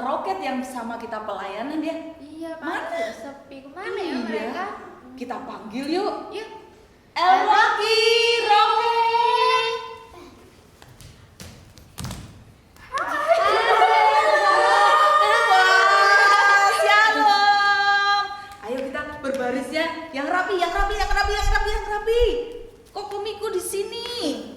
sama Roket yang sama kita pelayanan ya. Iya, Pak. Mana? Sepi. Kemana ya Iya. mereka? Kita panggil yuk. Yuk. Elwaki, Roket. Wah, shalom. Ayo kita berbaris ya. Yang rapi, yang rapi, yang rapi, yang rapi, yang rapi. Kok komiku di sini?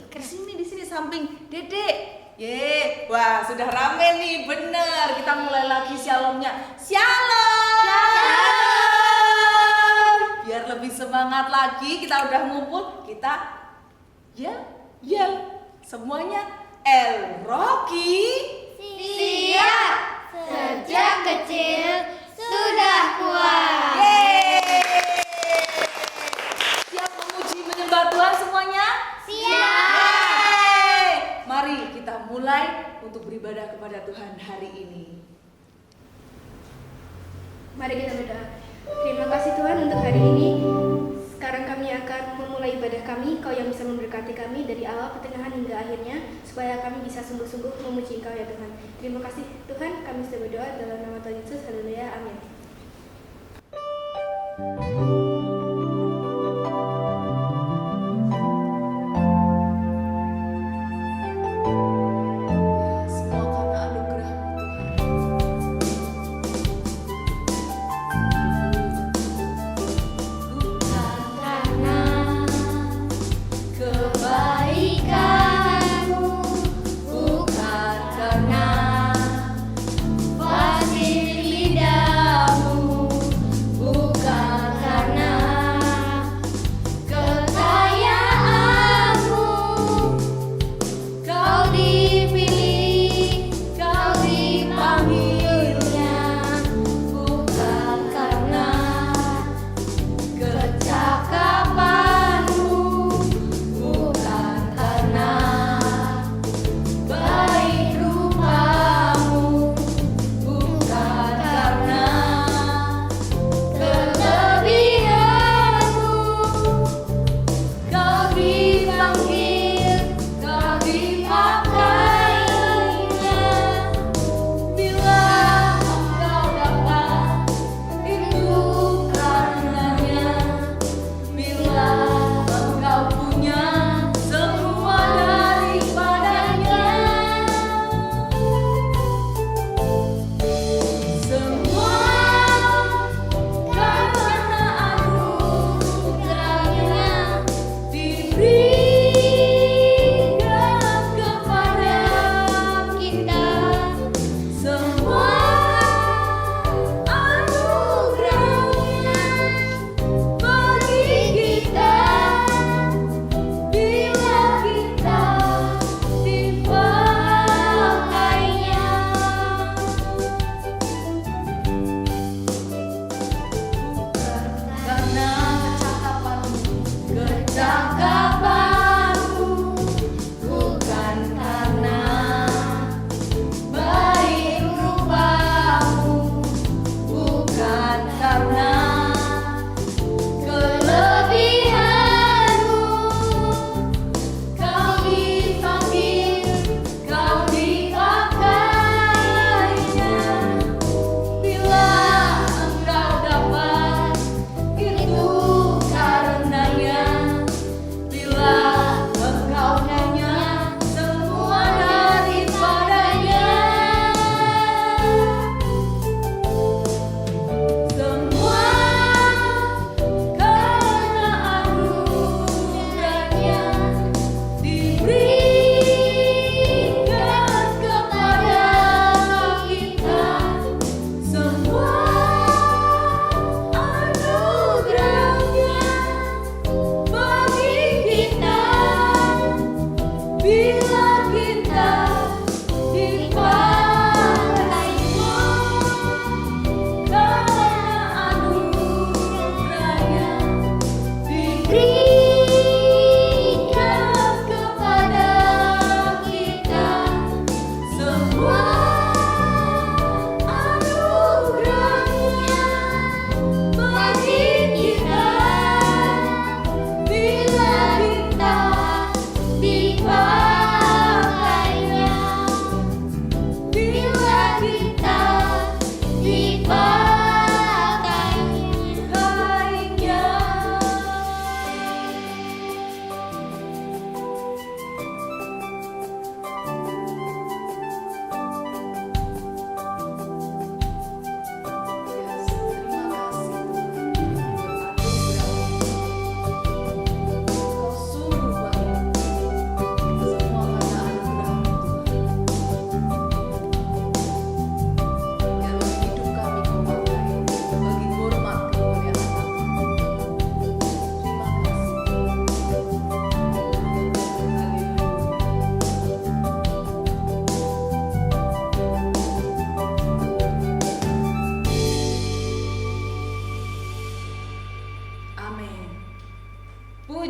Di sini samping Dedek. Ye, wah sudah rame nih, bener. Kita mulai lagi shalomnya. Shalom. Shalom. Biar lebih semangat lagi, kita udah ngumpul, kita yel. Semuanya El Rocky. Siap. Sejak kecil sudah kuat. Yeay. Siap memuji menyembah Tuhan semuanya? Siap. Yeay. Mari kita mulai untuk beribadah kepada Tuhan hari ini. Mari kita berdoa. Terima kasih Tuhan untuk hari ini. Sekarang kami akan memulai ibadah kami. Kau yang bisa memberkati kami dari awal, pertengahan hingga akhirnya, supaya kami bisa sungguh-sungguh memuji Engkau ya Tuhan. Terima kasih Tuhan, kami sudah berdoa dalam nama Tuhan Yesus. Haleluya, amin. Semua karena anugerah-Mu Tuhan. Bukan Karena kebaikanmu, bukan karena fasilitas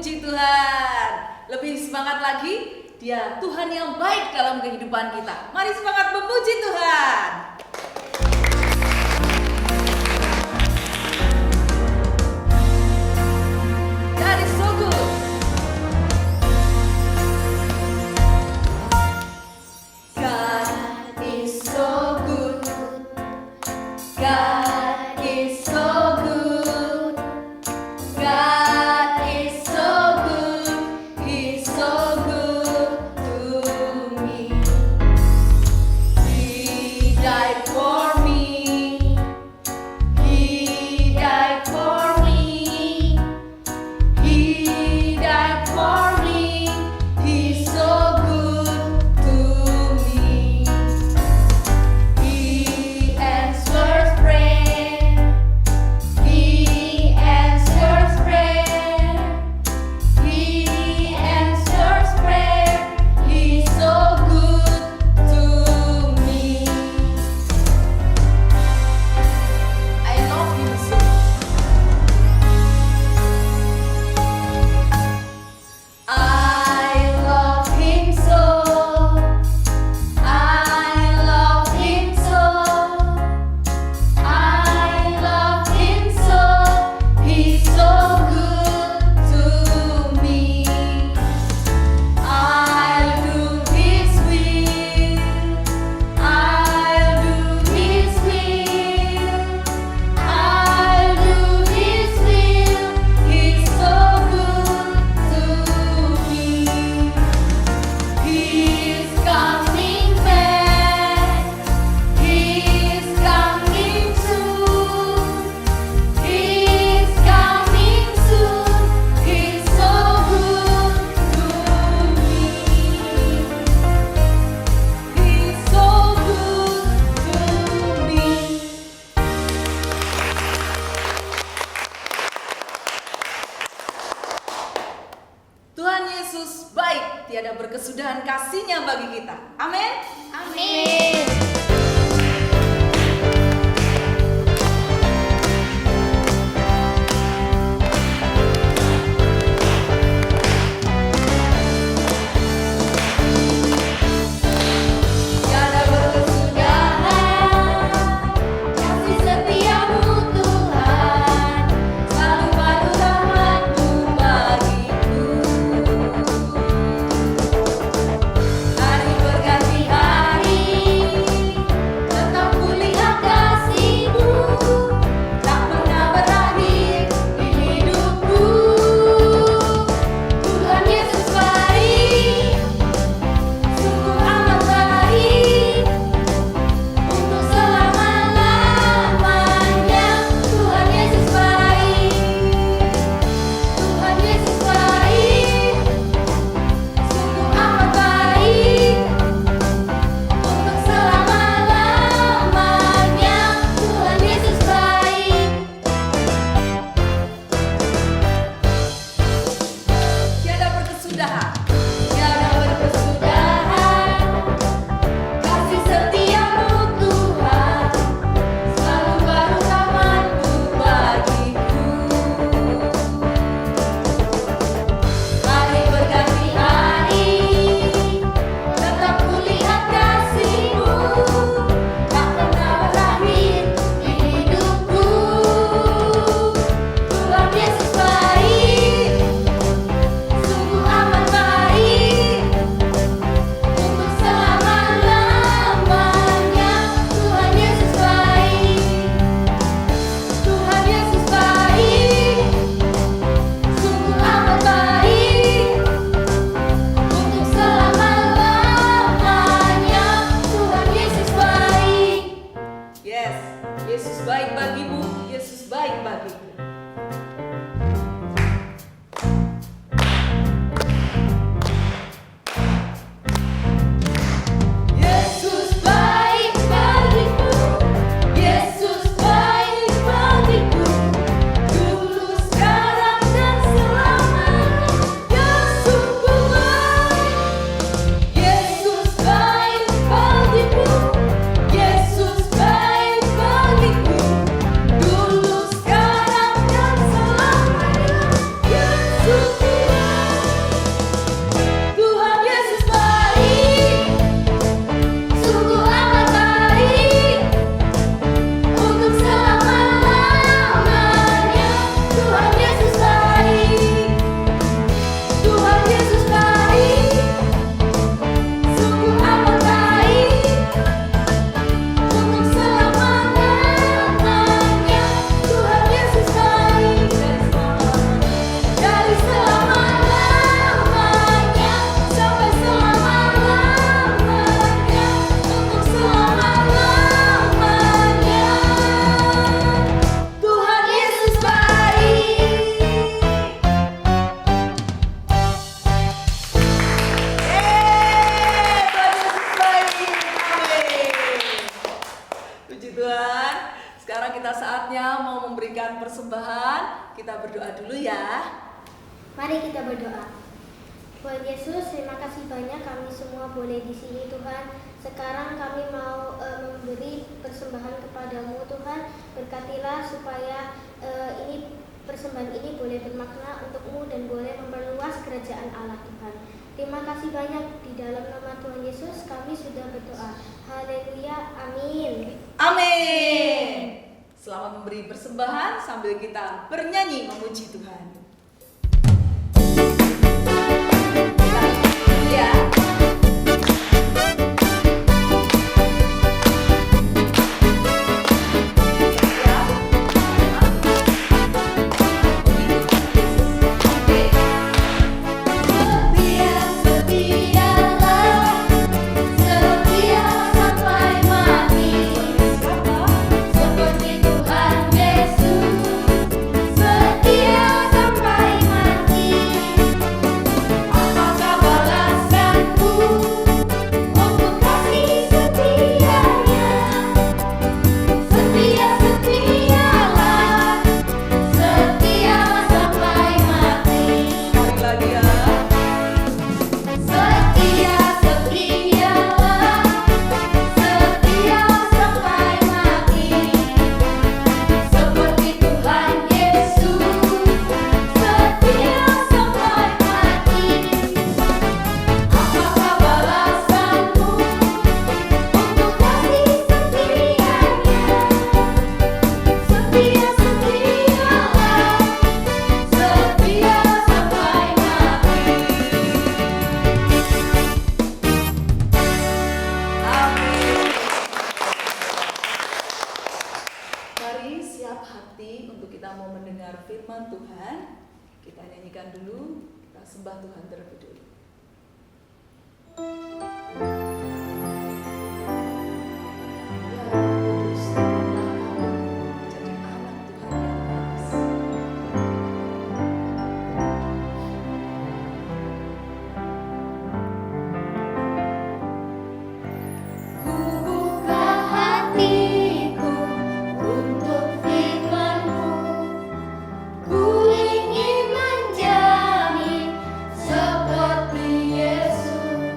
memuji Tuhan. Lebih semangat lagi, Dia Tuhan yang baik dalam kehidupan kita. Mari semangat memuji Tuhan. God is so good. God is so good. God is so good. God is so good. He's so good to me. He died for me. He died for me. He died for me. He's so good to me. He answers prayer. He answers prayer. He answers prayer. He's so good to me. I love him so. I love him so. I love him so. I love him so. He's so good to me. I'll do his will. I'll do his will. I'll do his will. He's so good to me. He's coming back. He's coming soon. He's coming soon. He's so good to me. He's so good to me. Tuhan Yesus baik, tiada berkesudahan kasih-Nya bagi kita. Amin. Amin. Tiada berkesudahan kasih setiamu Tuhan, selalu baru rahmat-Mu bagiku. Hari berganti hari, tetap kulihat kasih-Mu, tak pernah berakhir di hidupku. Tuhan Yesus baik, sungguh amat baik, untuk selama-lamanya. Tuhan Yesus baik, Tuhan Yesus baik, sungguh amat baik, untuk selama-lamanya. Tuhan Yesus baik. Tiada berkesudahan, tiada berkesudahan kasih setiamu Tuhan, selalu baru rahmat-Mu bagiku. Hari berganti hari, tetap kulihat kasih-Mu, tak pernah berakhir di hidupku. Tuhan Yesus baik, sungguh amat baik, untuk selama-lamanya. Tuhan Yesus baik, Tuhan Yesus baik, sungguh amat baik, untuk selama-lamanya. Tuhan Yesus baik. Yes, Yesus baik bagimu, Yesus baik bagiku. Yesus baik bagiku, Yesus baik bagiku, dulu, sekarang, dan selamanya. Sungguh baik. Yesus baik bagiku, Yesus baik bagiku, dulu, sekarang, Sekarang kita saatnya mau memberikan persembahan. Kita berdoa dulu ya. Mari kita berdoa. Tuhan Yesus, terima kasih banyak kami semua boleh di sini Tuhan. Sekarang kami mau memberi persembahan kepadamu Tuhan. Berkatilah supaya persembahan ini boleh bermakna untukmu dan boleh memperluas kerajaan Allah Tuhan. Terima kasih banyak, di dalam nama Tuhan Yesus kami sudah berdoa. Haleluya, amin. Amin. Selamat memberi persembahan sambil kita bernyanyi memuji Tuhan. Ya. Firman Tuhan, kita nyanyikan dulu, kita sembah Tuhan terlebih dulu. Seperti Yesus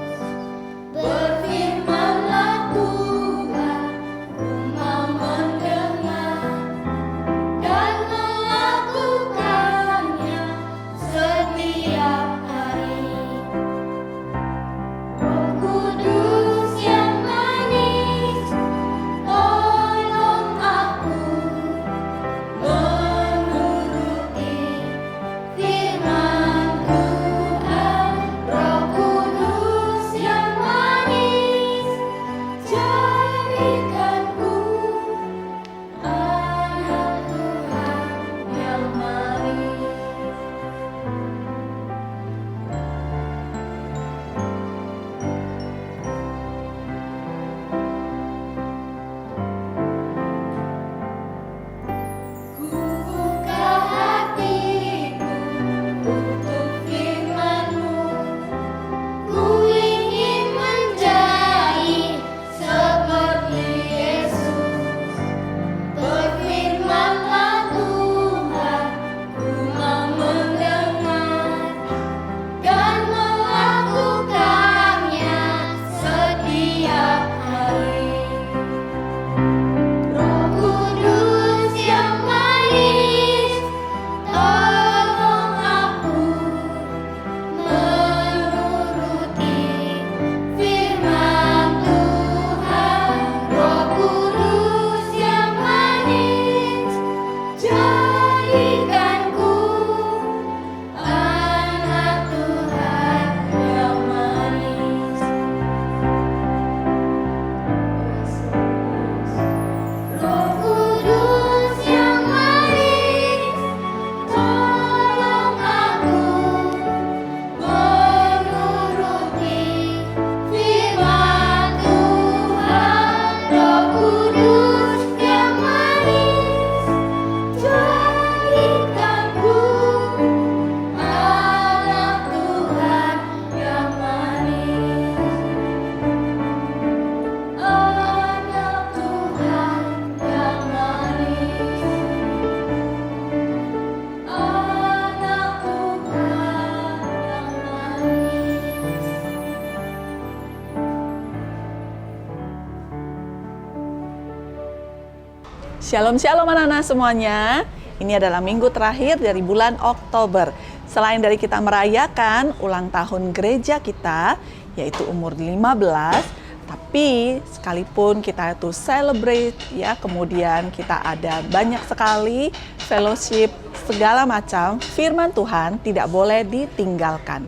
Shalom shalom anak-anak semuanya. Ini adalah minggu terakhir dari bulan Oktober. Selain dari kita merayakan ulang tahun gereja kita, yaitu umur 15, tapi sekalipun kita itu celebrate ya, kemudian kita ada banyak sekali fellowship, segala macam, firman Tuhan tidak boleh ditinggalkan.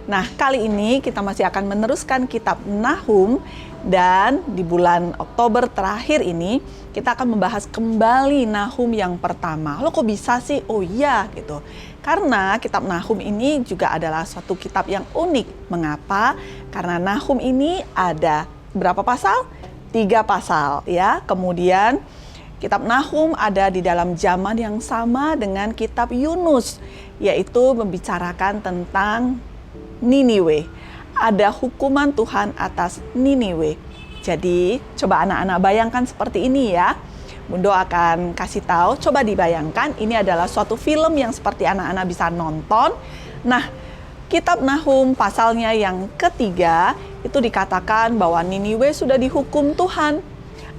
Nah, kali ini kita masih akan meneruskan kitab Nahum, dan di bulan Oktober terakhir ini kita akan membahas kembali Nahum yang pertama. Lo kok bisa sih? Oh iya gitu. Karena kitab Nahum ini juga adalah suatu kitab yang unik. Mengapa? Karena Nahum ini ada berapa pasal? 3 pasal ya. Kemudian kitab Nahum ada di dalam zaman yang sama dengan kitab Yunus, yaitu membicarakan tentang Niniwe. Ada hukuman Tuhan atas Niniwe. Jadi coba anak-anak bayangkan seperti ini ya. Bunda akan kasih tahu, coba dibayangkan ini adalah suatu film yang seperti anak-anak bisa nonton. Nah, kitab Nahum pasalnya yang ketiga itu dikatakan bahwa Niniwe sudah dihukum Tuhan.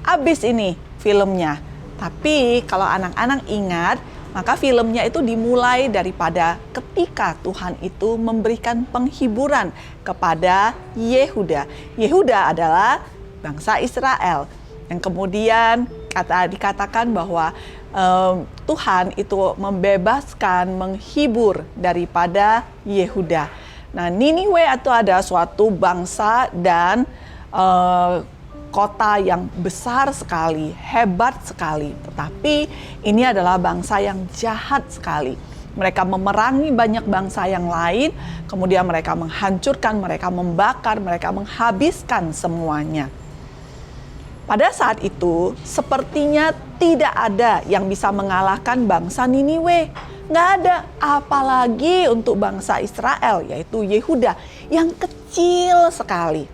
Abis ini filmnya. Tapi kalau anak-anak ingat, maka filmnya itu dimulai daripada ketika Tuhan itu memberikan penghiburan kepada Yehuda. Yehuda adalah bangsa Israel. Yang kemudian dikatakan bahwa Tuhan itu membebaskan, menghibur daripada Yehuda. Nah, Niniwe itu ada suatu bangsa dan kota yang besar sekali, hebat sekali. Tetapi ini adalah bangsa yang jahat sekali. Mereka memerangi banyak bangsa yang lain, kemudian mereka menghancurkan, mereka membakar, mereka menghabiskan semuanya. Pada saat itu, sepertinya tidak ada yang bisa mengalahkan bangsa Niniwe. Nggak ada, apalagi untuk bangsa Israel, yaitu Yehuda, yang kecil sekali.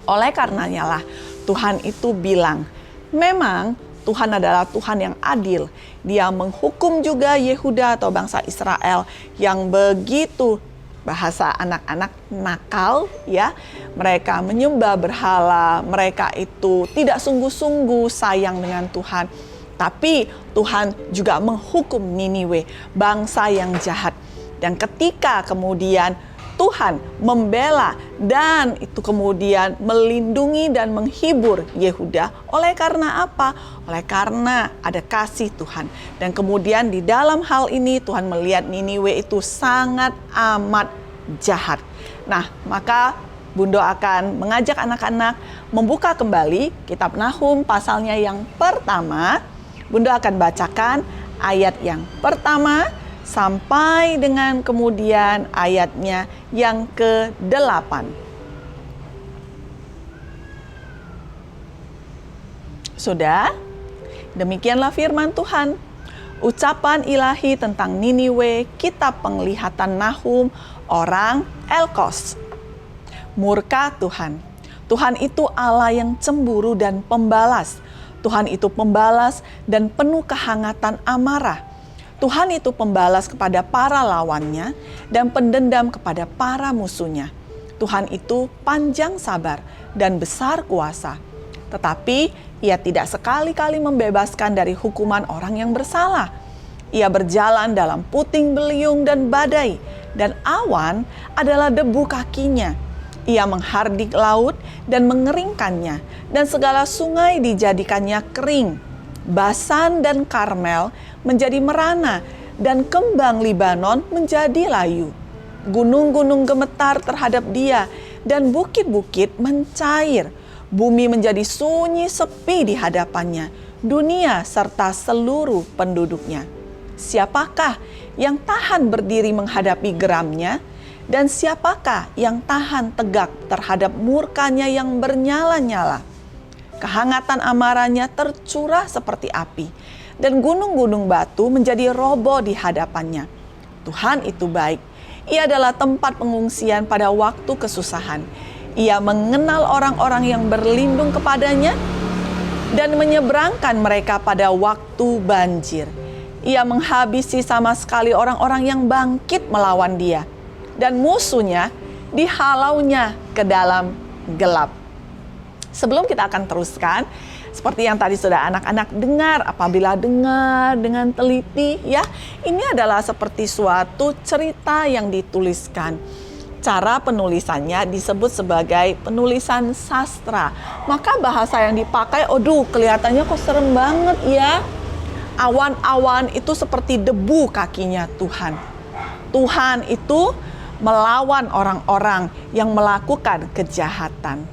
Oleh karenanya lah Tuhan itu bilang, memang Tuhan adalah Tuhan yang adil. Dia menghukum juga Yehuda atau bangsa Israel yang begitu, bahasa anak-anak, nakal ya. Mereka menyembah berhala, mereka itu tidak sungguh-sungguh sayang dengan Tuhan. Tapi Tuhan juga menghukum Niniwe, bangsa yang jahat. Dan ketika kemudian Tuhan membela dan itu kemudian melindungi dan menghibur Yehuda. Oleh karena apa? Oleh karena ada kasih Tuhan. Dan kemudian di dalam hal ini Tuhan melihat Niniwe itu sangat amat jahat. Nah, maka Bunda akan mengajak anak-anak membuka kembali kitab Nahum pasalnya yang pertama. Bunda akan bacakan ayat yang pertama sampai dengan kemudian ayatnya yang ke-8. Sudah? Demikianlah firman Tuhan. Ucapan ilahi tentang Niniwe, kitab penglihatan Nahum, orang Elkos. Murka Tuhan. Tuhan itu Allah yang cemburu dan pembalas. Tuhan itu pembalas dan penuh kehangatan amarah. Tuhan itu pembalas kepada para lawannya dan pendendam kepada para musuhnya. Tuhan itu panjang sabar dan besar kuasa. Tetapi ia tidak sekali-kali membebaskan dari hukuman orang yang bersalah. Ia berjalan dalam puting beliung dan badai, dan awan adalah debu kakinya. Ia menghardik laut dan mengeringkannya, dan segala sungai dijadikannya kering. Basan dan Karmel menjadi merana, dan kembang Libanon menjadi layu. Gunung-gunung gemetar terhadap dia, dan bukit-bukit mencair. Bumi menjadi sunyi sepi di hadapannya, dunia serta seluruh penduduknya. Siapakah yang tahan berdiri menghadapi geramnya? Dan siapakah yang tahan tegak terhadap murkanya yang bernyala-nyala? Kehangatan amarahnya tercurah seperti api, dan gunung-gunung batu menjadi roboh di hadapannya. Tuhan itu baik. Ia adalah tempat pengungsian pada waktu kesusahan. Ia mengenal orang-orang yang berlindung kepadanya dan menyeberangkan mereka pada waktu banjir. Ia menghabisi sama sekali orang-orang yang bangkit melawan dia, dan musuhnya dihalaunya ke dalam gelap. Sebelum kita akan teruskan, Seperti yang tadi sudah anak-anak dengar, apabila dengar dengan teliti, ya, ini adalah seperti suatu cerita yang dituliskan. Cara penulisannya disebut sebagai penulisan sastra. Maka bahasa yang dipakai, kelihatannya kok serem banget ya. Awan-awan itu seperti debu kakinya Tuhan. Tuhan itu melawan orang-orang yang melakukan kejahatan.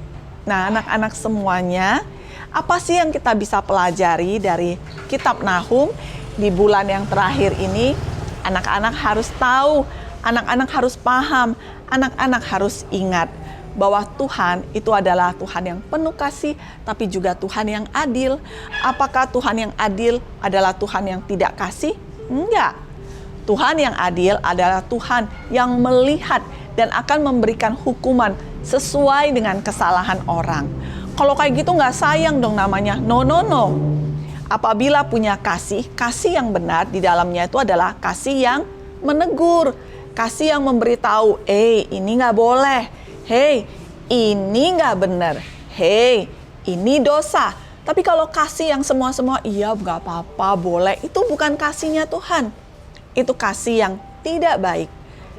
Nah, anak-anak semuanya, apa sih yang kita bisa pelajari dari kitab Nahum di bulan yang terakhir ini? Anak-anak harus tahu, anak-anak harus paham, anak-anak harus ingat bahwa Tuhan itu adalah Tuhan yang penuh kasih, tapi juga Tuhan yang adil. Apakah Tuhan yang adil adalah Tuhan yang tidak kasih? Enggak. Tuhan yang adil adalah Tuhan yang melihat dan akan memberikan hukuman sesuai dengan kesalahan orang. Kalau kayak gitu nggak sayang dong namanya. No. Apabila punya kasih yang benar di dalamnya itu adalah kasih yang menegur. Kasih yang memberitahu, ini nggak boleh. Ini nggak benar. Ini dosa. Tapi kalau kasih yang semua-semua, iya nggak apa-apa, boleh. Itu bukan kasihnya Tuhan. Itu kasih yang tidak baik.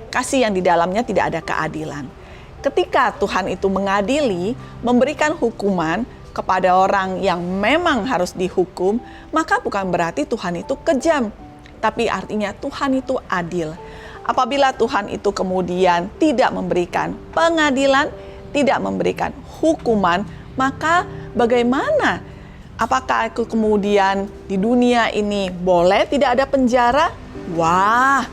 Kasih yang di dalamnya tidak ada keadilan. Ketika Tuhan itu mengadili, memberikan hukuman kepada orang yang memang harus dihukum, maka bukan berarti Tuhan itu kejam. Tapi artinya Tuhan itu adil. Apabila Tuhan itu kemudian tidak memberikan pengadilan, tidak memberikan hukuman, maka bagaimana? Apakah itu kemudian di dunia ini boleh tidak ada penjara? Wah,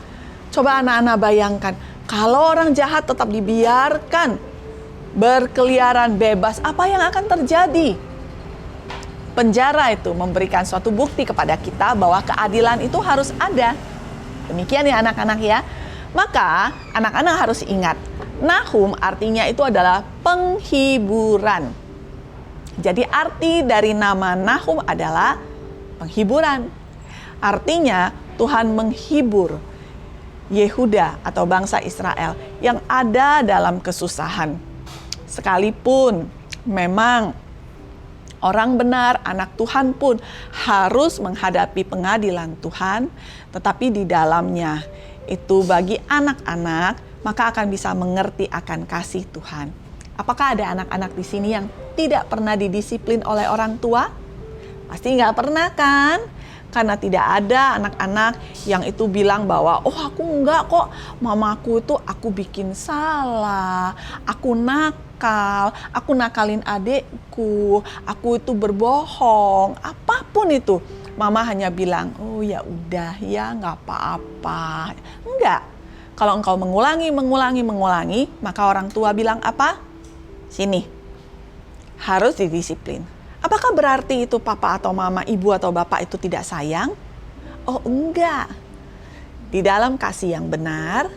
coba anak-anak bayangkan, kalau orang jahat tetap dibiarkan berkeliaran bebas, apa yang akan terjadi? Penjara itu memberikan suatu bukti kepada kita bahwa keadilan itu harus ada. Demikian ya anak-anak ya. Maka anak-anak harus ingat, Nahum artinya itu adalah penghiburan. Jadi arti dari nama Nahum adalah penghiburan. Artinya Tuhan menghibur Yehuda atau bangsa Israel yang ada dalam kesusahan. Sekalipun memang orang benar, anak Tuhan pun harus menghadapi pengadilan Tuhan, tetapi di dalamnya itu bagi anak-anak maka akan bisa mengerti akan kasih Tuhan. Apakah ada anak-anak di sini yang tidak pernah didisiplin oleh orang tua? Pasti nggak pernah kan? Karena tidak ada anak-anak yang itu bilang bahwa aku enggak kok, mamaku itu aku bikin salah, aku nakal, aku nakalin adekku, aku itu berbohong, apapun itu. Mama hanya bilang, ya udah ya nggak apa-apa. Enggak. Kalau engkau mengulangi, maka orang tua bilang apa? Sini, harus didisiplin. Apakah berarti itu papa atau mama, ibu atau bapak itu tidak sayang? Oh enggak. Di dalam kasih yang benar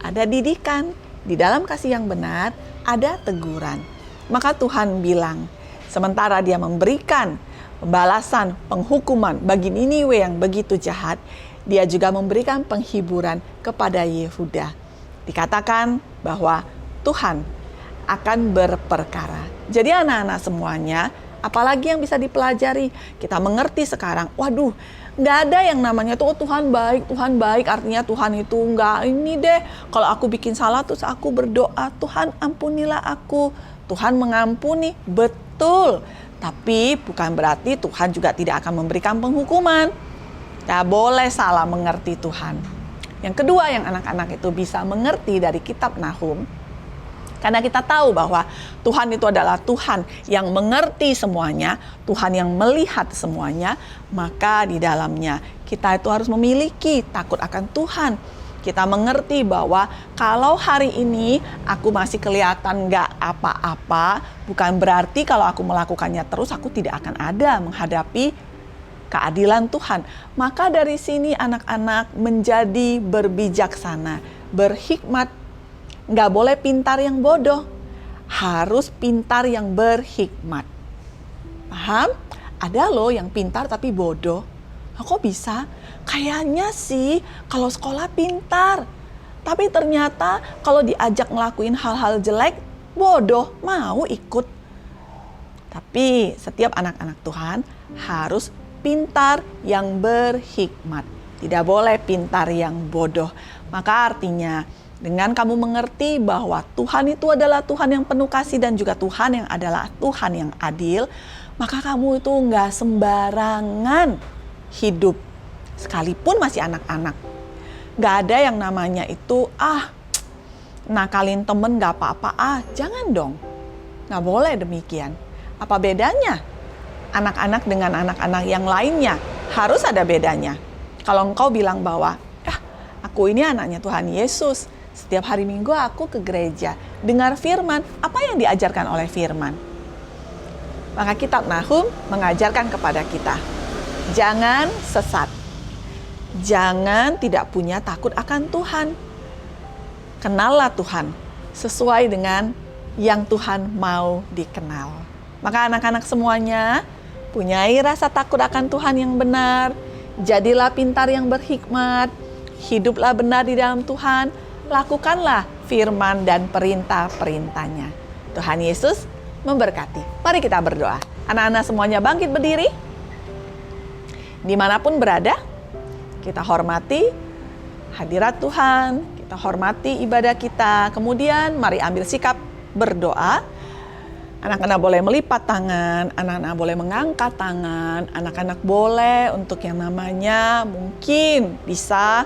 ada didikan. Di dalam kasih yang benar ada teguran. Maka Tuhan bilang, sementara dia memberikan pembalasan, penghukuman bagi Niniwe yang begitu jahat, dia juga memberikan penghiburan kepada Yehuda. Dikatakan bahwa Tuhan akan berperkara. Jadi anak-anak semuanya, apalagi yang bisa dipelajari, kita mengerti sekarang, nggak ada yang namanya tuh Tuhan baik, artinya Tuhan itu nggak ini deh, kalau aku bikin salah terus aku berdoa, Tuhan ampunilah aku, Tuhan mengampuni, betul. Tapi bukan berarti Tuhan juga tidak akan memberikan penghukuman. Nggak boleh salah mengerti Tuhan. Yang kedua yang anak-anak itu bisa mengerti dari kitab Nahum, karena kita tahu bahwa Tuhan itu adalah Tuhan yang mengerti semuanya, Tuhan yang melihat semuanya, maka di dalamnya kita itu harus memiliki takut akan Tuhan. Kita mengerti bahwa kalau hari ini aku masih kelihatan gak apa-apa, bukan berarti kalau aku melakukannya terus aku tidak akan ada menghadapi keadilan Tuhan. Maka dari sini anak-anak menjadi berbijaksana, berhikmat. Gak boleh pintar yang bodoh, harus pintar yang berhikmat. Paham? Ada loh yang pintar tapi bodoh. Kok bisa? Kayaknya sih kalau sekolah pintar, tapi ternyata kalau diajak ngelakuin hal-hal jelek, bodoh, mau ikut. Tapi setiap anak-anak Tuhan harus pintar yang berhikmat. Tidak boleh pintar yang bodoh. Maka artinya dengan kamu mengerti bahwa Tuhan itu adalah Tuhan yang penuh kasih dan juga Tuhan yang adalah Tuhan yang adil, maka kamu itu nggak sembarangan hidup. Sekalipun masih anak-anak. Nggak ada yang namanya itu, nakalin temen nggak apa-apa, jangan dong. Nggak boleh demikian. Apa bedanya anak-anak dengan anak-anak yang lainnya? Harus ada bedanya. Kalau engkau bilang bahwa, aku ini anaknya Tuhan Yesus, setiap hari Minggu aku ke gereja, dengar firman, apa yang diajarkan oleh firman? Maka kitab Nahum mengajarkan kepada kita, jangan sesat, jangan tidak punya takut akan Tuhan. Kenallah Tuhan sesuai dengan yang Tuhan mau dikenal. Maka anak-anak semuanya punyai rasa takut akan Tuhan yang benar, jadilah pintar yang berhikmat, hiduplah benar di dalam Tuhan, lakukanlah firman dan perintah-perintahnya. Tuhan Yesus memberkati. Mari kita berdoa. Anak-anak semuanya bangkit berdiri. Dimanapun berada, kita hormati hadirat Tuhan, kita hormati ibadah kita. Kemudian mari ambil sikap berdoa. Anak-anak boleh melipat tangan, anak-anak boleh mengangkat tangan, anak-anak boleh untuk yang namanya mungkin bisa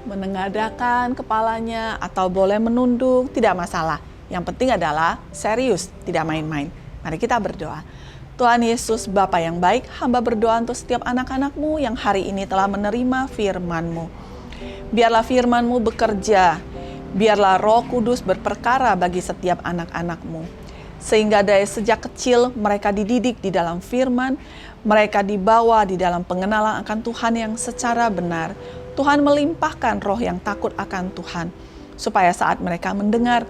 menengadahkan kepalanya atau boleh menunduk, tidak masalah. Yang penting adalah serius, tidak main-main. Mari kita berdoa. Tuhan Yesus, Bapa yang baik, hamba berdoa untuk setiap anak-anak-Mu yang hari ini telah menerima firman-Mu. Biarlah firman-Mu bekerja, biarlah Roh Kudus berperkara bagi setiap anak-anak-Mu. Sehingga dari sejak kecil mereka dididik di dalam firman, mereka dibawa di dalam pengenalan akan Tuhan yang secara benar. Tuhan melimpahkan roh yang takut akan Tuhan. Supaya saat mereka mendengar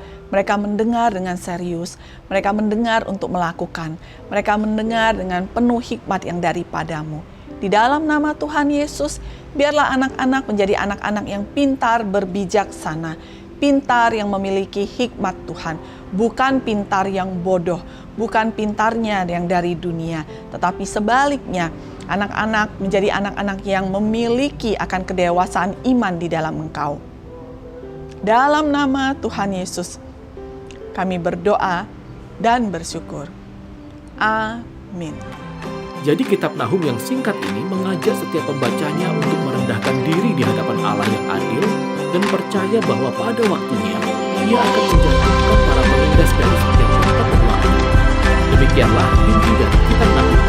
dengan serius. Mereka mendengar untuk melakukan. Mereka mendengar dengan penuh hikmat yang daripadamu. Di dalam nama Tuhan Yesus, biarlah anak-anak menjadi anak-anak yang pintar berbijaksana. Pintar yang memiliki hikmat Tuhan. Bukan pintar yang bodoh. Bukan pintarnya yang dari dunia. Tetapi sebaliknya, anak-anak menjadi anak-anak yang memiliki akan kedewasaan iman di dalam Engkau. Dalam nama Tuhan Yesus, kami berdoa dan bersyukur. Amin. Jadi kitab Nahum yang singkat ini mengajak setiap pembacanya untuk merendahkan diri di hadapan Allah yang adil dan percaya bahwa pada waktunya Ia akan menjatuhkan para penindas dari setiap tempat berlaku. Demikianlah inti dari kitab Nahum.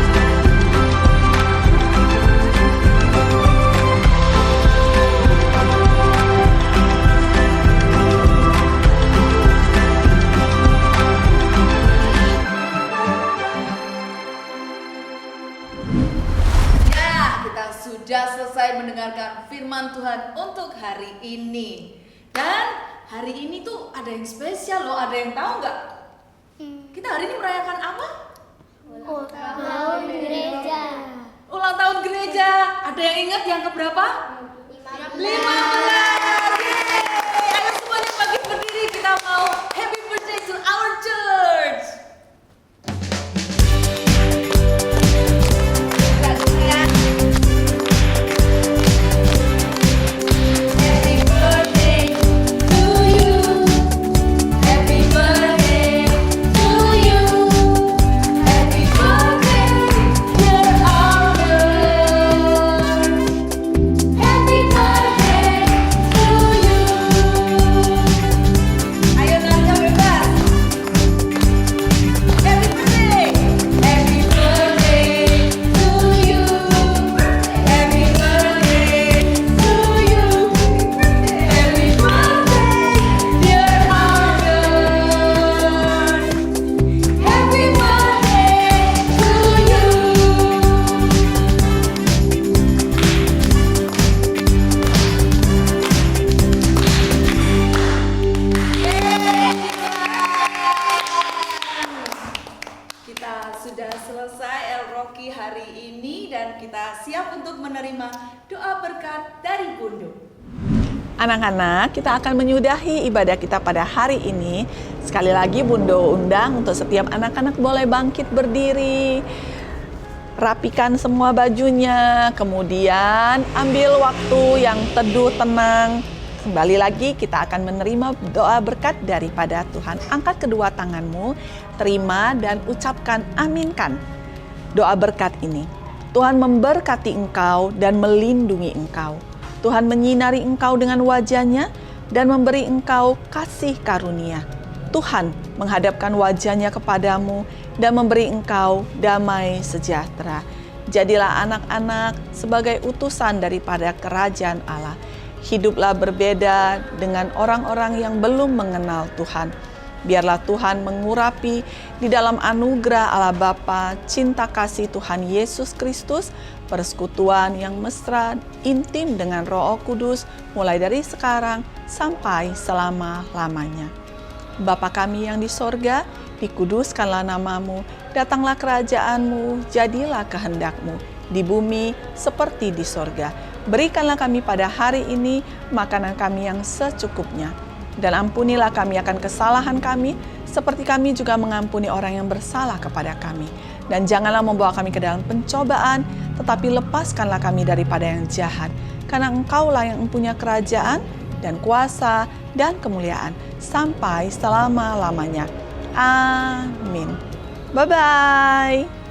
Sudah selesai mendengarkan firman Tuhan untuk hari ini. Dan hari ini tuh ada yang spesial loh, ada yang tahu nggak? Kita hari ini merayakan apa? Ulang tahun gereja. Ulang tahun gereja. Ada yang ingat yang keberapa? 15. Yeay. Ayo semuanya bangkit berdiri, kita mau happy birthday to our church. Anak-anak, kita akan menyudahi ibadah kita pada hari ini. Sekali lagi Bundo undang untuk setiap anak-anak boleh bangkit berdiri. Rapikan semua bajunya, kemudian ambil waktu yang teduh, tenang. Kembali lagi kita akan menerima doa berkat daripada Tuhan. Angkat kedua tanganmu, terima dan ucapkan aminkan doa berkat ini. Tuhan memberkati engkau dan melindungi engkau. Tuhan menyinari engkau dengan wajah-Nya dan memberi engkau kasih karunia. Tuhan menghadapkan wajah-Nya kepadamu dan memberi engkau damai sejahtera. Jadilah anak-anak sebagai utusan daripada kerajaan Allah. Hiduplah berbeda dengan orang-orang yang belum mengenal Tuhan. Biarlah Tuhan mengurapi di dalam anugerah Allah Bapa, cinta kasih Tuhan Yesus Kristus, persekutuan yang mesra, intim dengan Roh Kudus, mulai dari sekarang sampai selama-lamanya. Bapa kami yang di sorga, dikuduskanlah namamu, datanglah kerajaanmu, jadilah kehendak-Mu, di bumi seperti di sorga. Berikanlah kami pada hari ini makanan kami yang secukupnya. Dan ampunilah kami akan kesalahan kami, seperti kami juga mengampuni orang yang bersalah kepada kami. Dan janganlah membawa kami ke dalam pencobaan, tetapi lepaskanlah kami daripada yang jahat. Karena Engkaulah yang mempunyai kerajaan dan kuasa dan kemuliaan sampai selama-lamanya. Amin. Bye-bye.